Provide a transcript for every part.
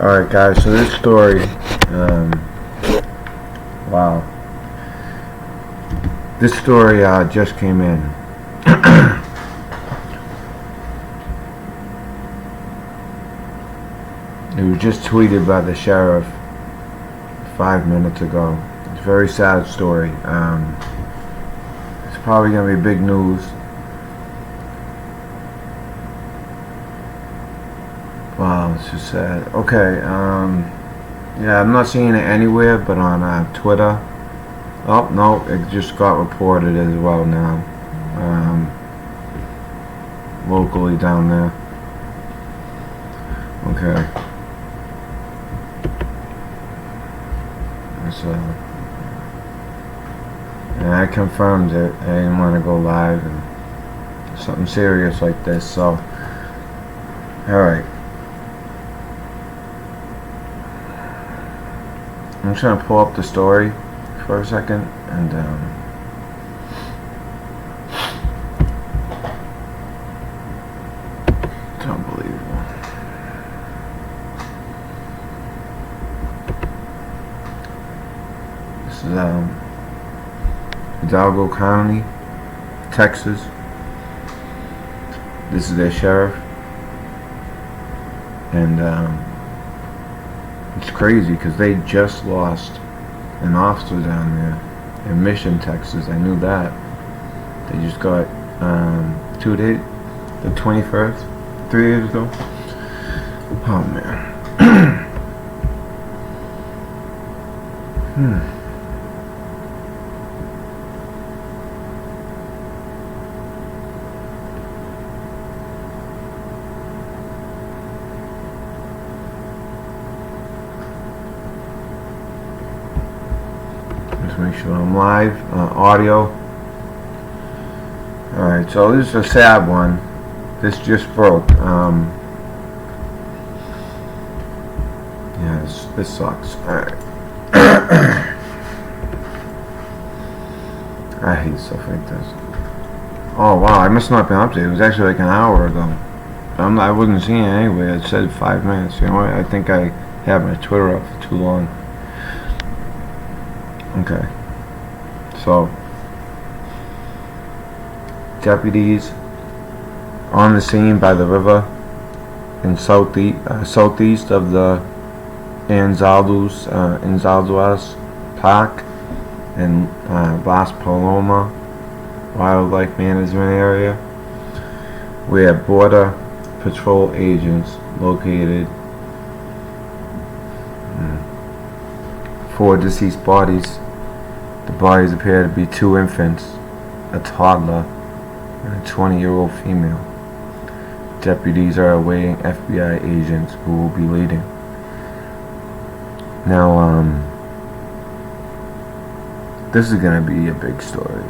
Alright guys, so this story, wow. This story just came in. It was just tweeted by the sheriff 5 minutes ago. It's a very sad story. It's probably going to be big news. Wow, it's just sad. Okay, yeah, I'm not seeing it anywhere but on Twitter. Oh, no, it just got reported as well now. Locally down there. Okay. So, and I confirmed it. I didn't want to go live and something serious like this, so alright. I'm just gonna pull up the story for a second and it's unbelievable. This is Hidalgo County, Texas. This is their sheriff, and it's crazy because they just lost an officer down there in Mission, Texas. I knew that. They just got 2 days, the 21st, 3 days ago. Oh man. Make sure I'm live, audio. Alright, so this is a sad one. This just broke. Yeah, this sucks. Alright. I hate stuff like this. Oh wow, I must not have been updated. It was actually like an hour ago. I wasn't seeing it anyway. It said 5 minutes. You know what? I think I have my Twitter up for too long. Okay, so deputies on the scene by the river in southeast of the Anzalduas Park in Las Paloma Wildlife Management Area, where border patrol agents located 4 deceased bodies. The bodies appear to be 2 infants, a toddler, and a 20-year-old female. Deputies are awaiting FBI agents who will be leading. Now, this is going to be a big story.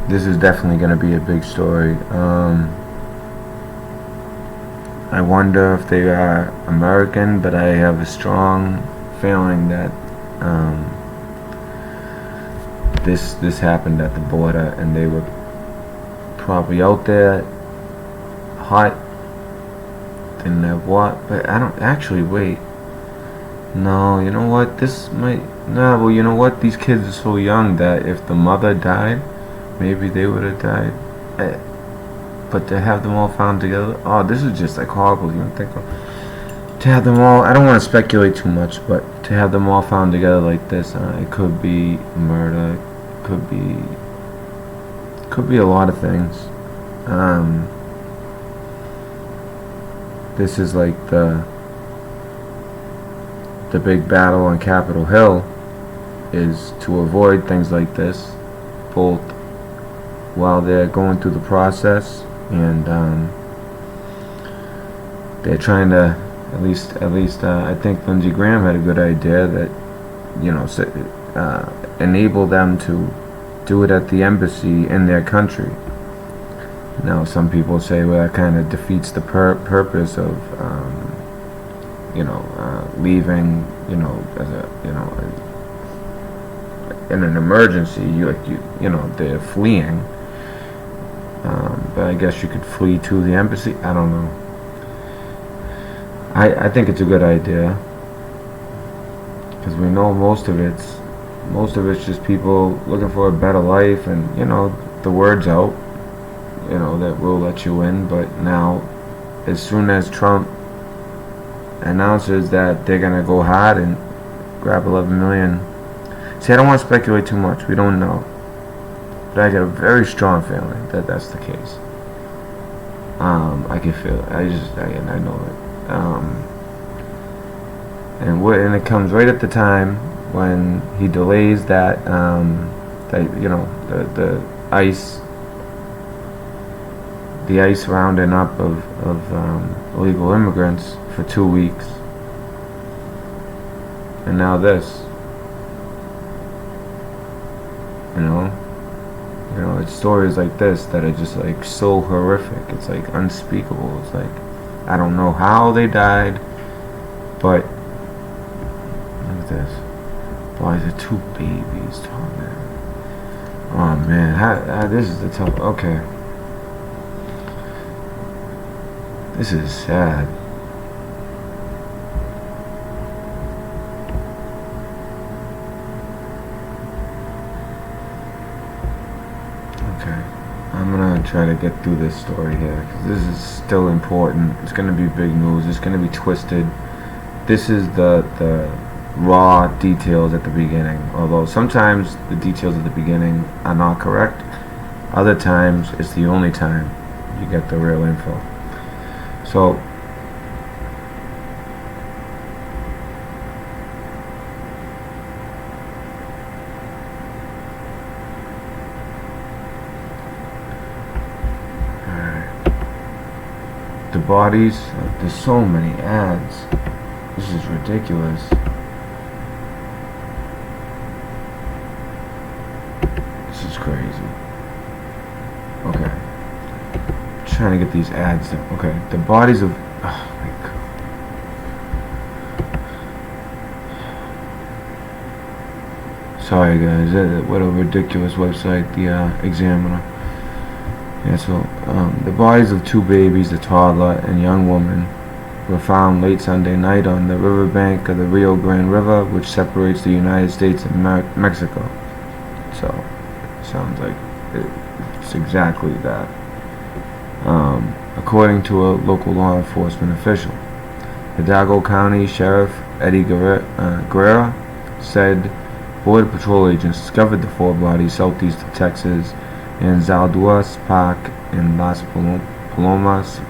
This is definitely going to be a big story. I wonder if they are American, but I have a strong feeling that this happened at the border, and they were probably out there hot, didn't have what, but I don't actually, wait, no, you know what, this might, no, well, you know what, these kids are so young that if the mother died, maybe they would have died. But to have them all found together, oh, this is just like horrible. You don't think of, to have them all, I don't want to speculate too much, but to have them all found together like this, it could be murder, it could be a lot of things. This is like the big battle on Capitol Hill, is to avoid things like this, both while they're going through the process, and they're trying to at least I think Lindsey Graham had a good idea that, you know, enable them to do it at the embassy in their country. Now some people say, well, that kind of defeats the purpose of leaving, as a, in an emergency, you know, they're fleeing. But I guess you could flee to the embassy. I don't know. I think it's a good idea, because we know most of it's just people looking for a better life, and the word's out, that we'll let you in. But now, as soon as Trump announces that they're gonna go hard and grab 11 million, see, I don't want to speculate too much. We don't know, but I get a very strong feeling that that's the case. I can feel it. I know it. And it comes right at the time when he delays the ICE rounding up of illegal immigrants for 2 weeks, and now this. It's stories like this that are just like so horrific. It's like unspeakable. It's like, I don't know how they died, but look at this. Boy, the 2 babies, Toddler. Oh man, this is the tough. Okay, this is sad. I'm gonna try to get through this story here, because this is still important. It's gonna be big news. It's gonna be twisted. This is the raw details at the beginning. Although sometimes the details at the beginning are not correct, other times it's the only time you get the real info. So, the bodies, there's so many ads. This is ridiculous. This is crazy. Okay. I'm trying to get these ads down. Okay, the bodies of... Oh my God. Sorry guys, what a ridiculous website, the Examiner. Yeah, so the bodies of 2 babies, a toddler and young woman, were found late Sunday night on the riverbank of the Rio Grande River, which separates the United States and Mexico. So, it sounds like it's exactly that. According to a local law enforcement official, Hidalgo County Sheriff Eddie Guerra said Border Patrol agents discovered the 4 bodies southeast of Texas in Zalduas Park in Las Palomas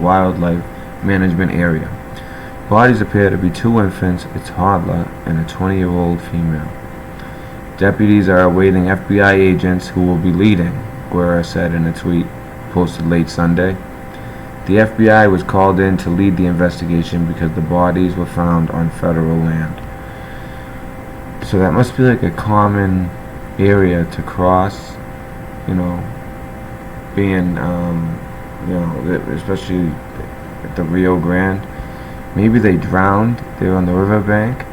Wildlife Management Area. Bodies appear to be 2 infants, a toddler, and a 20-year-old female. Deputies are awaiting FBI agents who will be leading, Guerra said in a tweet posted late Sunday. The FBI was called in to lead the investigation because the bodies were found on federal land. So that must be like a common area to cross, being, especially at the Rio Grande. Maybe they drowned. They were on the riverbank.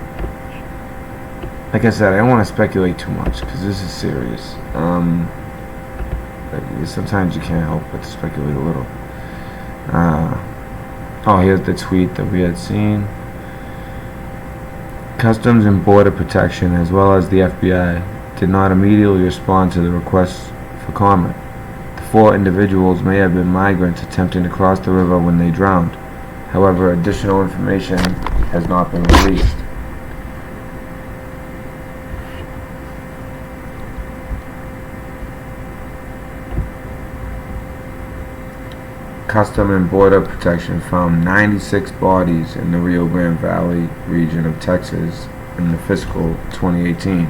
Like I said, I don't want to speculate too much because this is serious. Sometimes you can't help but to speculate a little. Here's the tweet that we had seen. Customs and Border Protection, as well as the FBI, did not immediately respond to the request for comment. The 4 individuals may have been migrants attempting to cross the river when they drowned. However, additional information has not been released. Customs and Border Protection found 96 bodies in the Rio Grande Valley region of Texas in the fiscal 2018,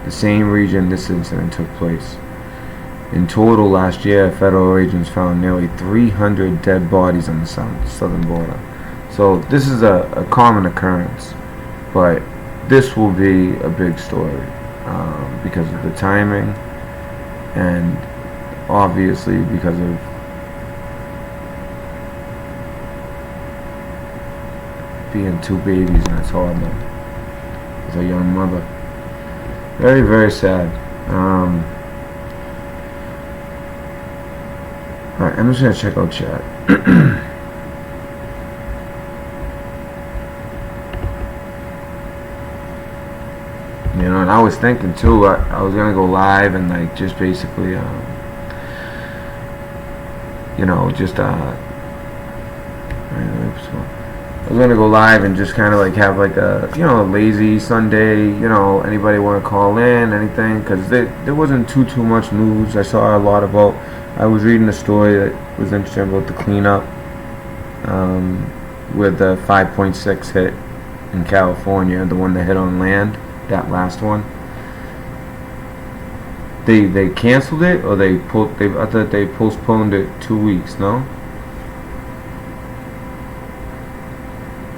the same region this incident took place. In total, last year, federal agents found nearly 300 dead bodies on the southern border. So this is a common occurrence, but this will be a big story because of the timing, and obviously because of being 2 babies and a toddler with a young mother. Very, very sad. Alright, I'm just gonna check out chat. You know, and I was thinking too, I was gonna go live and like just basically, you know, just I was gonna go live and just kind of like have like a, you know, a lazy Sunday. You know, anybody want to call in, anything? Because there wasn't too much news. I saw a lot about. I was reading a story that was interesting about the cleanup with the 5.6 hit in California, the one that hit on land, that last one. They canceled it, or I thought they postponed it 2 weeks. No.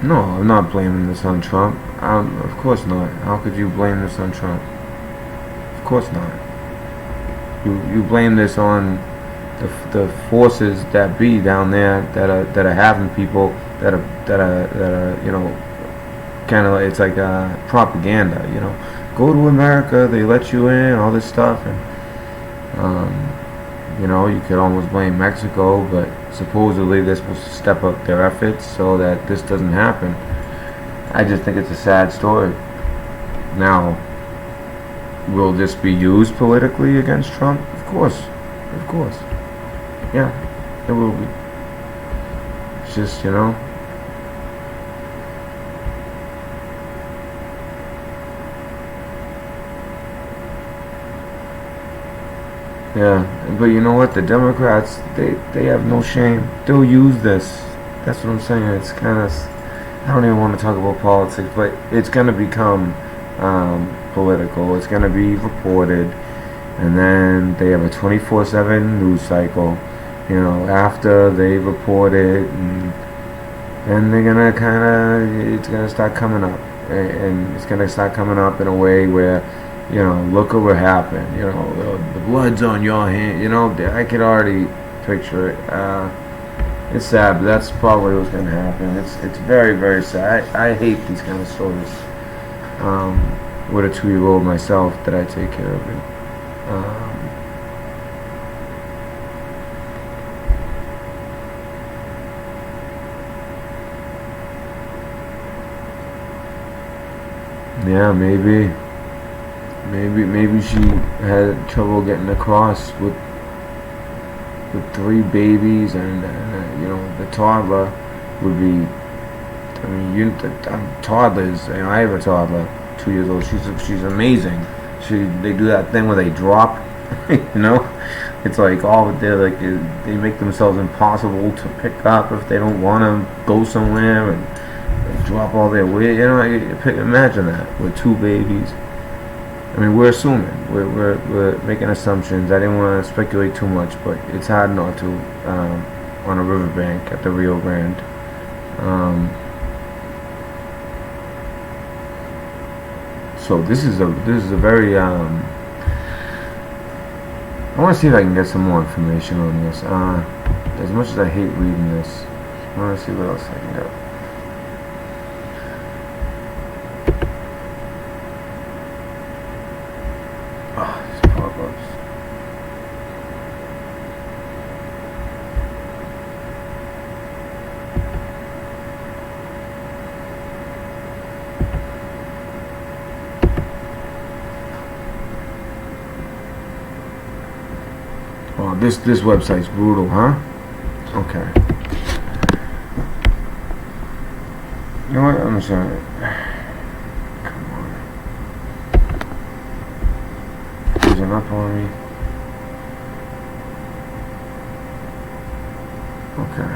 No, I'm not blaming this on Trump. Of course not. How could you blame this on Trump? Of course not. You blame this on the forces that be down there that are having people that are you know, kind of like, it's like propaganda. You know, go to America, they let you in, all this stuff, and you know, you could almost blame Mexico, but supposedly they're supposed to step up their efforts so that this doesn't happen. I just think it's a sad story. Now, will this be used politically against Trump? Of course. Yeah, it will be. It's just, you know, yeah, but you know what? The Democrats, they have no shame. They'll use this. That's what I'm saying. It's kind of, I don't even want to talk about politics, but it's going to become political. It's going to be reported, and then they have a 24/7 news cycle. You know, after they report it, and then they're going to kind of, it's going to start coming up, and it's going to start coming up in a way where, you know, look at what happened. You know, the blood's on your hand. You know, I could already picture it. It's sad, but that's probably what's going to happen. It's very, very sad. I hate these kind of stories. With a 2-year-old myself that I take care of it. Yeah, maybe she had trouble getting across with 3 babies, and you know, the toddler would be. I mean, toddlers. You know, I have a toddler, 2 years old. She's amazing. They do that thing where they drop. You know, it's like they make themselves impossible to pick up if they don't want to go somewhere, and they drop all their weight. You know, imagine that with 2 babies. I mean, we're assuming, we're making assumptions. I didn't want to speculate too much, but it's hard not to on a riverbank at the Rio Grande. So this is a very I want to see if I can get some more information on this. As much as I hate reading this, I want to see what else I can get. Oh, this website's brutal, huh? Okay. You know what? I'm sorry. Come on. Freezing up on me. Okay.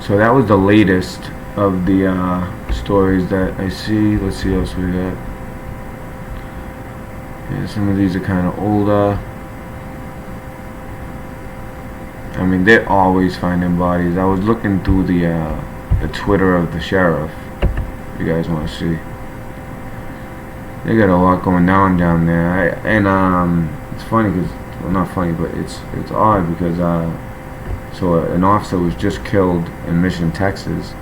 So that was the latest of the stories that I see. Let's see what else we got. Yeah, some of these are kind of older. I mean, they're always finding bodies. I was looking through the Twitter of the sheriff. If you guys want to see, they got a lot going down there. it's funny because, well, not funny, but it's odd because so an officer was just killed in Mission, Texas,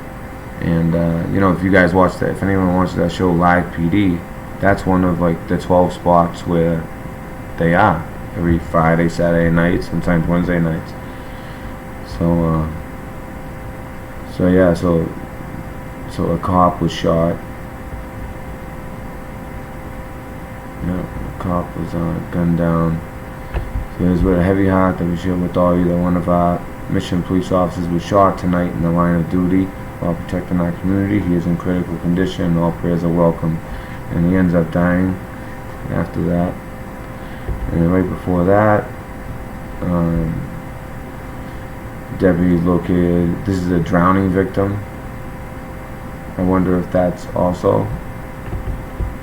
and you know, if you guys watch that, if anyone watches that show Live PD, that's one of like the 12 spots where they are every Friday, Saturday night, sometimes Wednesday nights. So so yeah, so a cop was shot. Yeah, a cop was gunned down. So it was with a heavy heart that we share with all you that one of our Mission police officers was shot tonight in the line of duty while protecting our community. He is in critical condition and all prayers are welcome. And he ends up dying after that. And then right before that, deputies located, this is a drowning victim. I wonder if that's also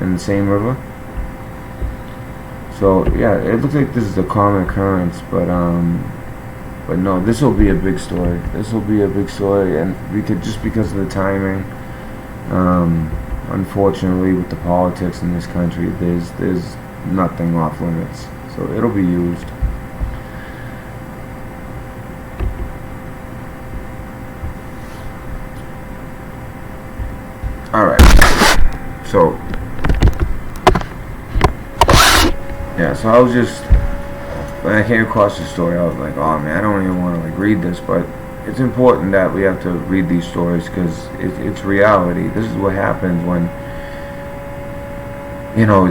in the same river. So yeah, it looks like this is a common occurrence, but no, this will be a big story. This will be a big story, and we could, just because of the timing. Unfortunately, with the politics in this country, there's nothing off limits. So it'll be used. All right. So yeah, so I was just, when I came across the story, I was like, oh man, I don't even want to like read this, but it's important that we have to read these stories because it's reality. This is what happens when, you know,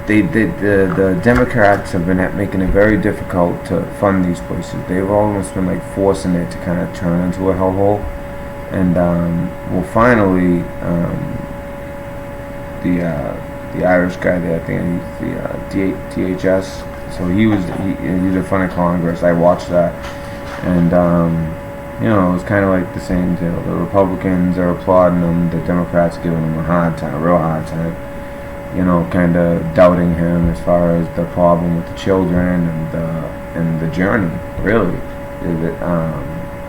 the Democrats have been making it very difficult to fund these places. They've almost been like forcing it to kind of turn into a hellhole. And well, finally, the Irish guy there, I think he's the DHS. So he's in front of Congress. I watched that, and you know, it was kind of like the same deal. The Republicans are applauding him, the Democrats giving him a hard time, a real hard time. You know, kind of doubting him as far as the problem with the children and the journey. Really,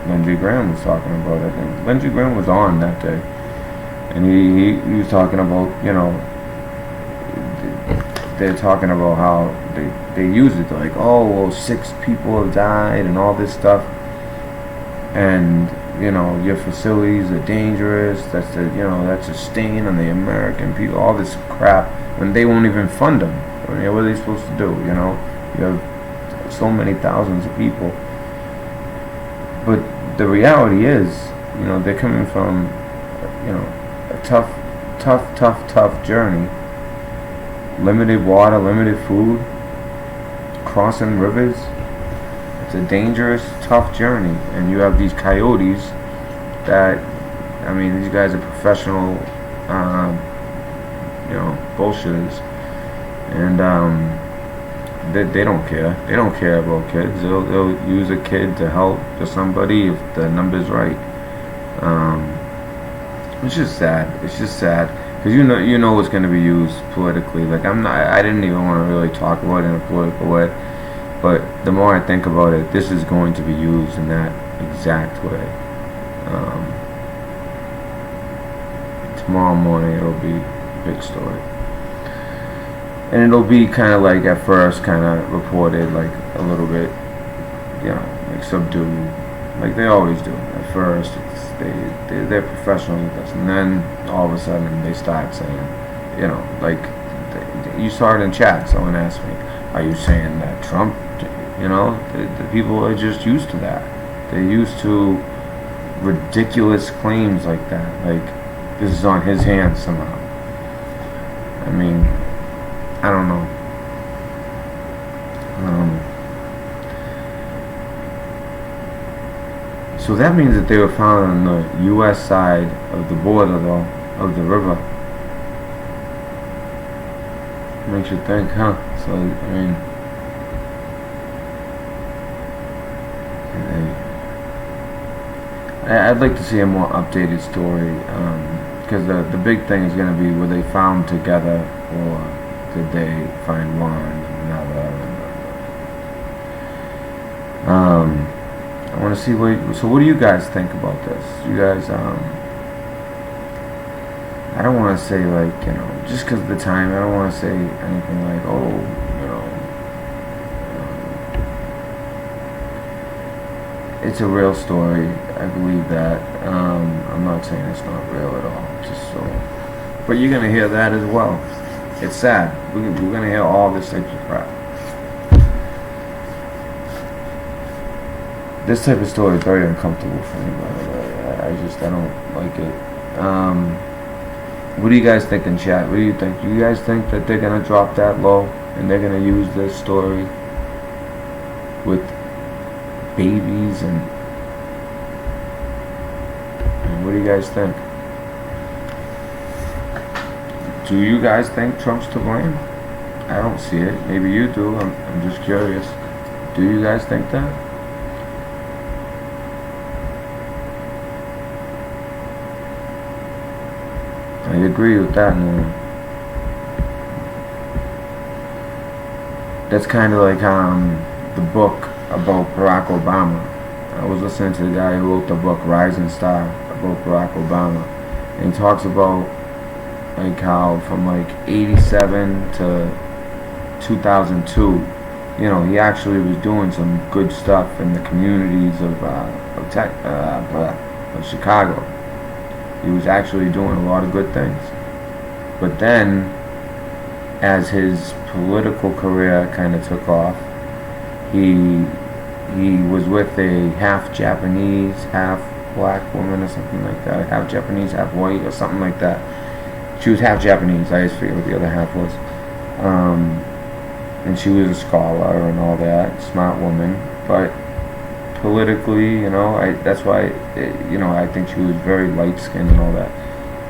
Lindsey Graham was talking about. I think Lindsey Graham was on that day, and he was talking about, you know, they're talking about how they use it. They're like, oh, well, 6 people have died and all this stuff, and you know, your facilities are dangerous. That's a stain on the American people. All this crap, and they won't even fund them. I mean, what are they supposed to do? You know, you have so many thousands of people. But the reality is, you know, they're coming from, you know, a tough journey. Limited water, limited food, crossing rivers. It's a dangerous, tough journey. And you have these coyotes that, I mean, these guys are professional, you know, bullshitters. And they don't care. They don't care about kids. They'll use a kid to help to somebody if the number's right. It's just sad. It's just sad because you know it's going to be used politically. Like I didn't even want to really talk about it in a political way, but the more I think about it, this is going to be used in that exact way. Tomorrow morning it'll be a big story. And it'll be kind of like at first kind of reported like a little bit, you know, like subdued, like they always do. At first, they're professionals with this, and then all of a sudden they start saying, you know, like you saw it in chat. Someone asked me, "Are you saying that Trump?" You know, the people are just used to that. They're used to ridiculous claims like that. Like this is on his hands somehow. I mean, I don't know. So that means that they were found on the U.S. side of the border, though, of the river. Makes you think, huh? So, I mean, I'd like to see a more updated story, because the big thing is going to be, were they found together, or did they find one and another? I want to see so what do you guys think about this? You guys, I don't want to say, like, you know, just because of the time, I don't want to say anything like, oh, it's a real story. I believe that. I'm not saying it's not real at all. Just so, but you're gonna hear that as well. It's sad. We're gonna hear all this type of crap. This type of story is very uncomfortable for me, by the way. I don't like it. What do you guys think in chat? What do you think? Do you guys think that they're gonna drop that low and they're gonna use this story with babies and what do you guys think? Do you guys think Trump's to blame? I don't see it. Maybe you do. I'm just curious. Do you guys think that? I agree with that, man. That's kind of like the book about Barack Obama. I was listening to the guy who wrote the book Rising Star about Barack Obama, and he talks about like how from like 87 to 2002, you know, he actually was doing some good stuff in the communities of Chicago. He was actually doing a lot of good things. But then, as his political career kind of took off, he was with a half Japanese, half black woman or something like that. Half Japanese, half white or something like that. She was half Japanese. I just forget what the other half was. And she was a scholar and all that, smart woman. But politically, you know, that's why, you know, I think she was very light-skinned and all that.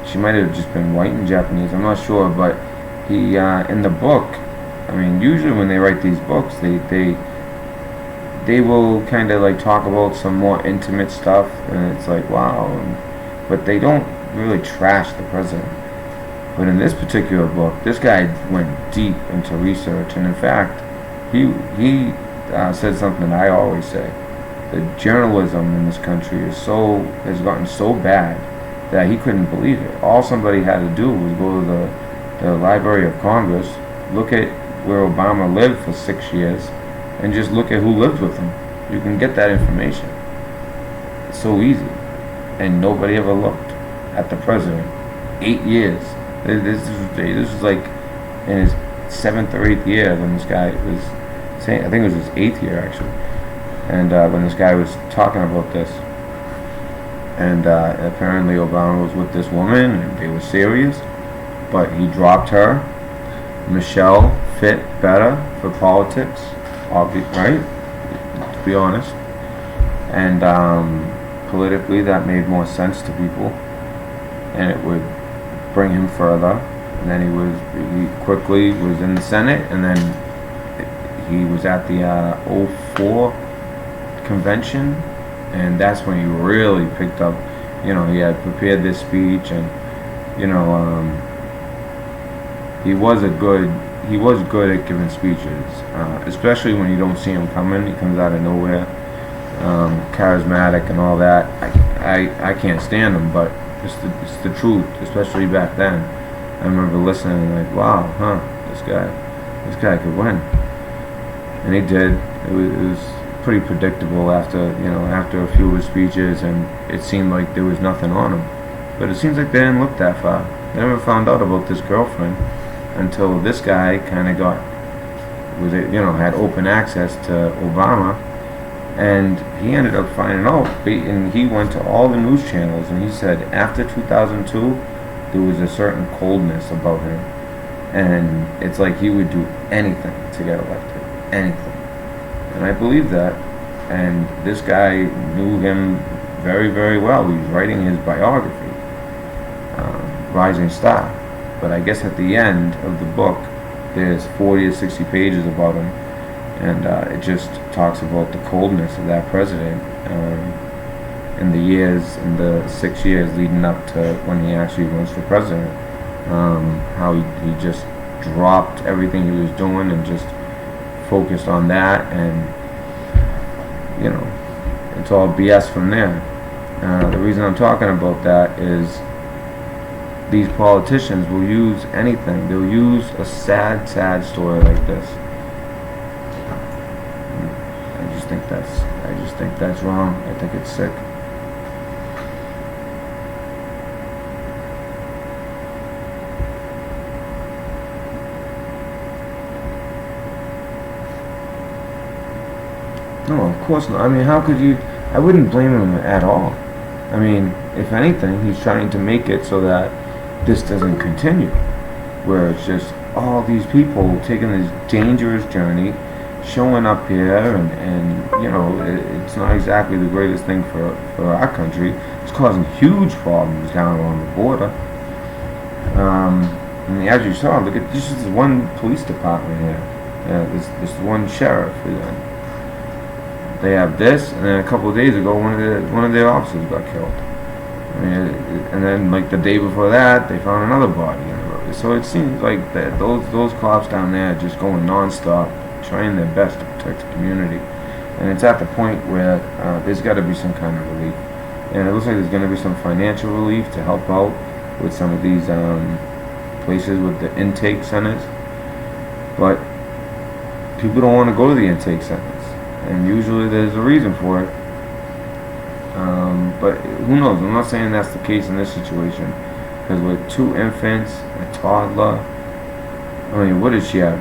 She might have just been white and Japanese, I'm not sure, but he, in the book, I mean, usually when they write these books, they will kind of like talk about some more intimate stuff, and it's like, wow, but they don't really trash the president. But in this particular book, this guy went deep into research, and in fact, he said something I always say. The journalism in this country has gotten so bad that he couldn't believe it. All somebody had to do was go to the Library of Congress, look at where Obama lived for 6 years, and just look at who lived with him. You can get that information. It's so easy. And nobody ever looked at the president. 8 years. This was like in his 7th or 8th year when this guy was saying, I think it was his 8th year actually. And when this guy was talking about this, and apparently Obama was with this woman, and they were serious, but he dropped her. Michelle fit better for politics, right? To be honest, and politically that made more sense to people, and it would bring him further. And then he quickly was in the Senate, and then he was at the 04 convention, and that's when he really picked up. You know, he had prepared this speech, and you know, he was good at giving speeches, especially when you don't see him coming. He comes out of nowhere, charismatic and all that. I can't stand him, but it's the truth, especially back then. I remember listening and like, wow, this guy could win, and he did. It was pretty predictable after a few of his speeches, and it seemed like there was nothing on him. But it seems like they didn't look that far. They never found out about this girlfriend until this guy kind of had open access to Obama, and he ended up finding out. And he went to all the news channels, and he said after 2002 there was a certain coldness about him, and it's like he would do anything to get elected, anything. And I believe that. And this guy knew him very, very well. He was writing his biography, Rising Star. But I guess at the end of the book, there's 40 or 60 pages about him, and it just talks about the coldness of that president in the 6 years leading up to when he actually runs for president. How he just dropped everything he was doing and just focused on that, and you know, it's all BS from there. The reason I'm talking about that is these politicians will use anything. They'll use a sad story like this. I just just think that's wrong. I think it's sick. No, of course not. I mean, how could you? I wouldn't blame him at all. I mean, if anything, he's trying to make it so that this doesn't continue, where it's just all these people taking this dangerous journey, showing up here, and you know, it's not exactly the greatest thing for our country. It's causing huge problems down along the border. And as you saw, look at this is one police department here. This one sheriff. They have this, and then a couple of days ago, one of their officers got killed. I mean, and then like the day before that, they found another body in the road. So it seems like that those cops down there are just going nonstop, trying their best to protect the community. And it's at the point where there's got to be some kind of relief, and it looks like there's going to be some financial relief to help out with some of these places with the intake centers. But people don't want to go to the intake centers. And usually there's a reason for it. But who knows? I'm not saying that's the case in this situation. Because with 2 infants, a toddler, I mean, what did she have?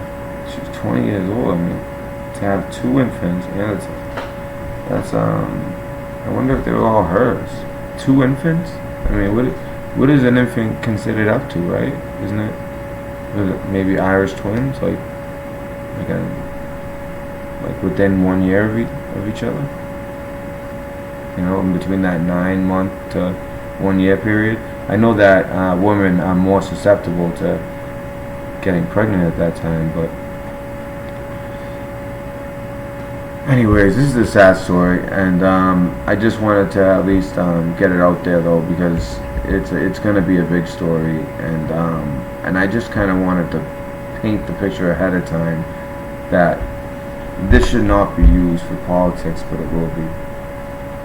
She's 20 years old. I mean, to have 2 infants, yeah, that's I wonder if they were all hers. 2 infants? I mean, what is an infant considered up to, right? Isn't it maybe Irish twins, like within 1 year of each other, you know, in between that 9-month to 1 year period. I know that women are more susceptible to getting pregnant at that time, but anyways, this is a sad story, and I just wanted to at least get it out there though, because it's going to be a big story, and I just kind of wanted to paint the picture ahead of time that this should not be used for politics, but it will be.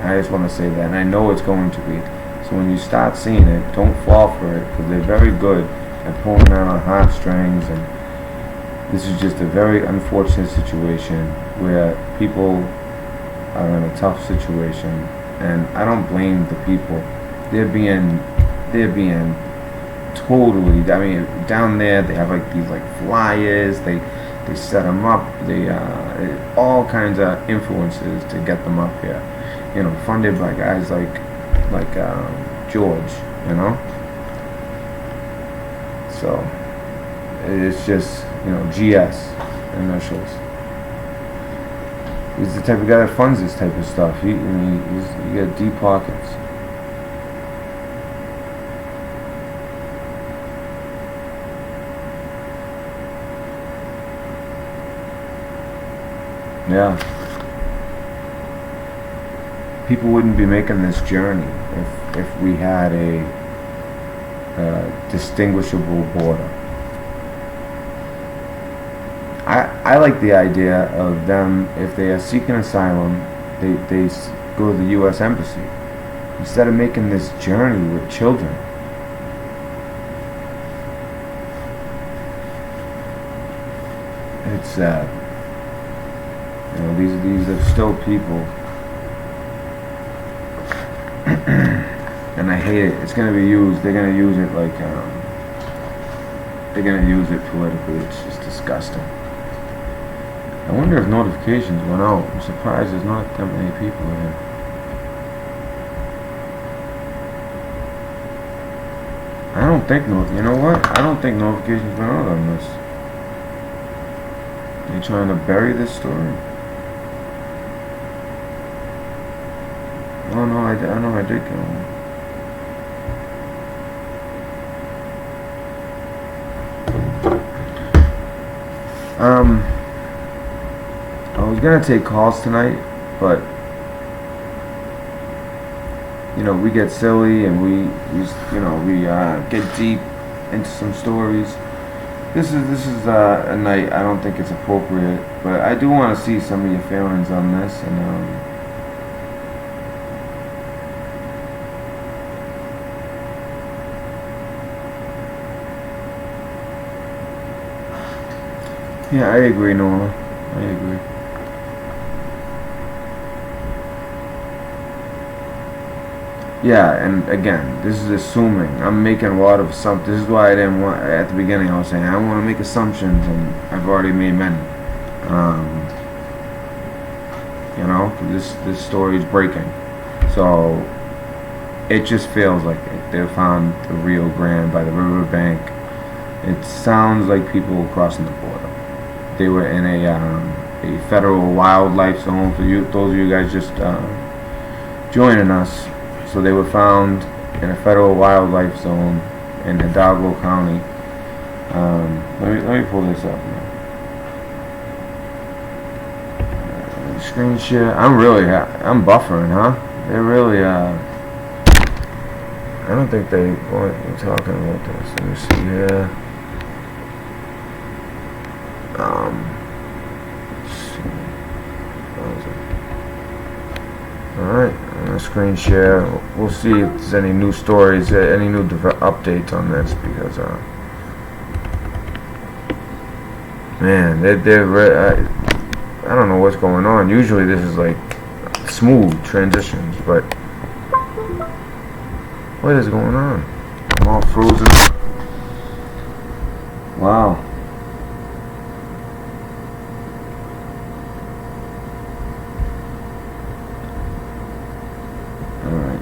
I just want to say that, and I know it's going to be. So when you start seeing it, don't fall for it, because they're very good at pulling down on heartstrings, and this is just a very unfortunate situation where people are in a tough situation, and I don't blame the people. They're being totally. I mean, down there they have like these like flyers. They set them up. They all kinds of influences to get them up here. You know, funded by guys like George. You know. So it's just, you know, GS initials. He's the type of guy that funds this type of stuff. He got deep pockets. Yeah. People wouldn't be making this journey if we had a distinguishable border. I like the idea of them, if they are seeking asylum, they go to the U.S. Embassy instead of making this journey with children. It's sad. You know, these are still people, and I hate it. It's going to be used. They're going to use it like they're going to use it politically. It's just disgusting. I wonder if notifications went out. I'm surprised there's not that many people here. I don't think you know what? I don't think notifications went out on this. They trying to bury this story? Oh no, I know I did get one. I was gonna take calls tonight, but you know, we get silly and we get deep into some stories. This is a night I don't think it's appropriate, but I do want to see some of your feelings on this, and yeah, I agree, Noah. I agree. Yeah, and again, this is assuming. I'm making a lot of assumptions. This is why I didn't want, at the beginning I was saying I don't want to make assumptions, and I've already made many. You know, this story is breaking, so it just feels like they found the Rio Grande by the riverbank. It sounds like people were crossing the border. They were in a federal wildlife zone. For you, those of you guys just joining us, so they were found in a federal wildlife zone in Hidalgo County. Let me pull this up now. Screen share. I'm buffering, huh? They're really I don't think they weren't talking about this. Let me see here. Let's see. Alright, I'm gonna screen share. We'll see if there's any new stories, any new updates on this, because man, I don't know what's going on. Usually this is like smooth transitions, but what is going on? I'm all frozen. Wow. Alright.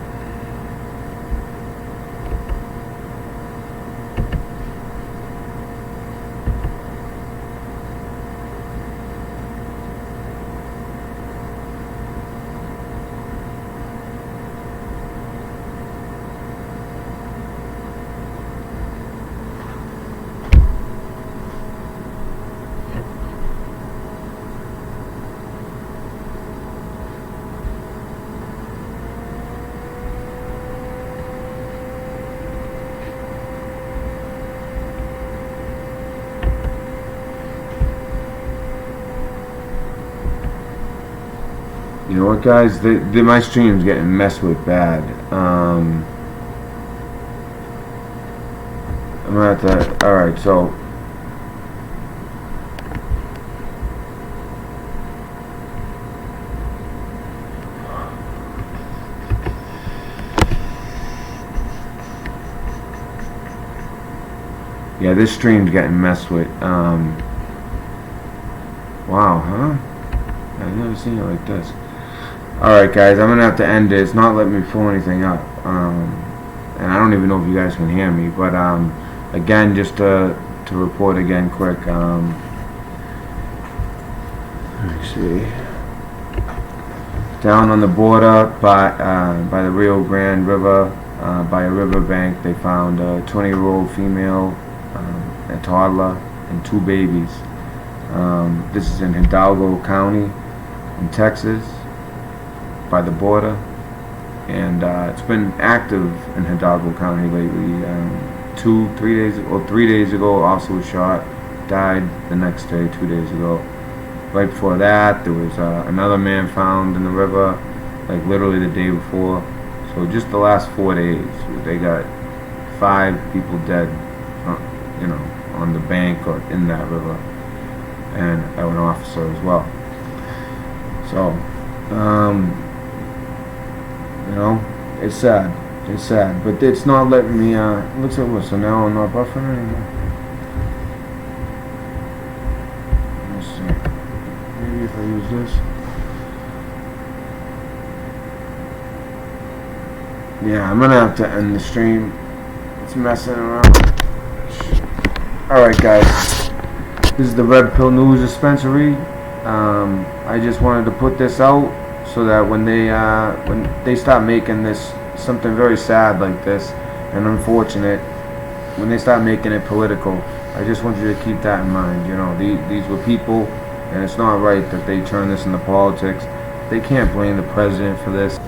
You know what, guys? My stream's getting messed with bad. I'm gonna have to. Alright, so. Yeah, this stream's getting messed with. Wow, huh? I've never seen it like this. Alright, guys, I'm gonna have to end it. It's not letting me pull anything up. And I don't even know if you guys can hear me. But again, just to report again quick. Let me see. Down on the border by the Rio Grande River, by a riverbank, they found a 20-year-old female, a toddler, and 2 babies. This is in Hidalgo County in Texas, by the border, and it's been active in Hidalgo County lately. 3 days ago, also was shot, died the next day, 2 days ago. Right before that, there was another man found in the river, like literally the day before. So just the last 4 days, they got 5 people dead, you know, on the bank or in that river, and an officer as well. So, you know, it's sad. It's sad, but it's not letting me. Looks like what? So now I'm not buffering anymore. Let's see. Maybe if I use this. Yeah, I'm gonna have to end the stream. It's messing around. Alright, guys. This is the Red Pill News Dispensary. I just wanted to put this out so that when they start making this something very sad like this and unfortunate, when they start making it political, I just want you to keep that in mind. You know, these were people, and it's not right that they turn this into politics. They can't blame the president for this.